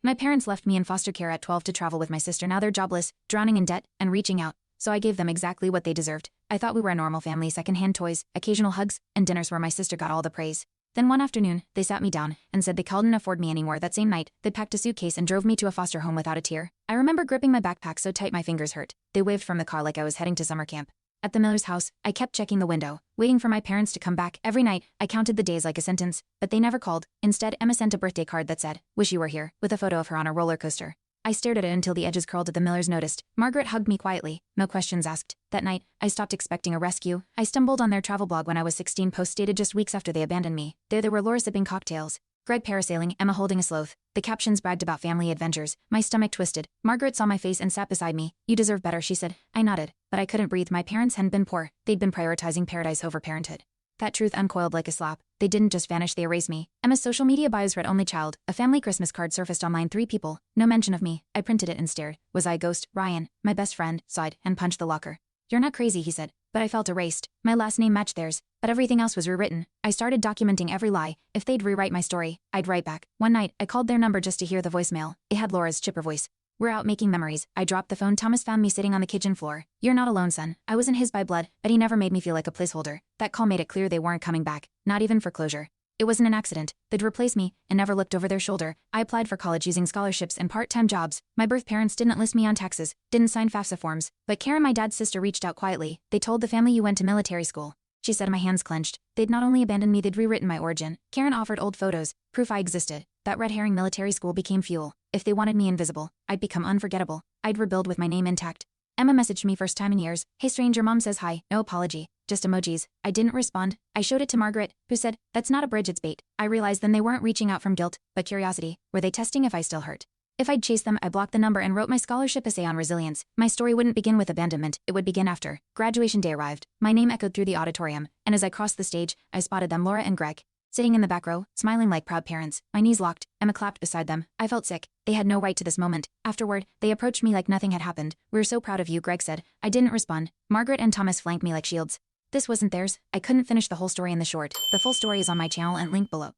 My parents left me in foster care at 12 to travel with my sister. Now they're jobless, drowning in debt, and reaching out. So I gave them exactly what they deserved. I thought we were a normal family, secondhand toys, occasional hugs, and dinners where my sister got all the praise. Then one afternoon, they sat me down and said they couldn't afford me anymore. That same night, they packed a suitcase and drove me to a foster home without a tear. I remember gripping my backpack so tight my fingers hurt. They waved from the car like I was heading to summer camp. At the Miller's house, I kept checking the window, waiting for my parents to come back. Every night, I counted the days like a sentence, but they never called. Instead, Emma sent a birthday card that said, "Wish you were here," with a photo of her on a roller coaster. I stared at it until the edges curled. At the Millers noticed. Margaret hugged me quietly, no questions asked. That night, I stopped expecting a rescue. I stumbled on their travel blog when I was 16, post dated just weeks after they abandoned me. There they were, Laura sipping cocktails, Greg parasailing, Emma holding a sloth. The captions bragged about family adventures. My stomach twisted. Margaret saw my face and sat beside me. "You deserve better," she said. I nodded, but I couldn't breathe. My parents hadn't been poor. They'd been prioritizing paradise over parenthood. That truth uncoiled like a slap. They didn't just vanish, they erased me. Emma's social media bios read only child. A family Christmas card surfaced online, 3 people. No mention of me. I printed it and stared. Was I a ghost? Ryan, my best friend, sighed and punched the locker. "You're not crazy," he said. But I felt erased. My last name matched theirs, but everything else was rewritten. I started documenting every lie. If they'd rewrite my story, I'd write back. One night, I called their number just to hear the voicemail. It had Laura's chipper voice. "We're out making memories." I dropped the phone. Thomas found me sitting on the kitchen floor. "You're not alone, son." I wasn't his by blood, but he never made me feel like a placeholder. That call made it clear they weren't coming back, not even for closure. It wasn't an accident. They'd replace me and never looked over their shoulder. I applied for college using scholarships and part-time jobs. My birth parents didn't list me on taxes, didn't sign FAFSA forms. But Karen, my dad's sister, reached out quietly. "They told the family you went to military school," she said. My hands clenched. They'd not only abandoned me, they'd rewritten my origin. Karen offered old photos, proof I existed. That red herring, military school, became fuel. If they wanted me invisible, I'd become unforgettable. I'd rebuild with my name intact. Emma messaged me, first time in years. "Hey stranger, mom says hi." No apology, just emojis. I didn't respond. I showed it to Margaret, who said, "That's not a bridge, it's bait." I realized then they weren't reaching out from guilt, but curiosity. Were they testing if I still hurt? If I'd chased them, I blocked the number and wrote my scholarship essay on resilience. My story wouldn't begin with abandonment, it would begin after. Graduation day arrived. My name echoed through the auditorium, and as I crossed the stage, I spotted them, Laura and Greg, sitting in the back row, smiling like proud parents. My knees locked. Emma clapped beside them. I felt sick. They had no right to this moment. Afterward, they approached me like nothing had happened. "We're so proud of you," Greg said. I didn't respond. Margaret and Thomas flanked me like shields. This wasn't theirs. I couldn't finish the whole story in the short. The full story is on my channel and linked below.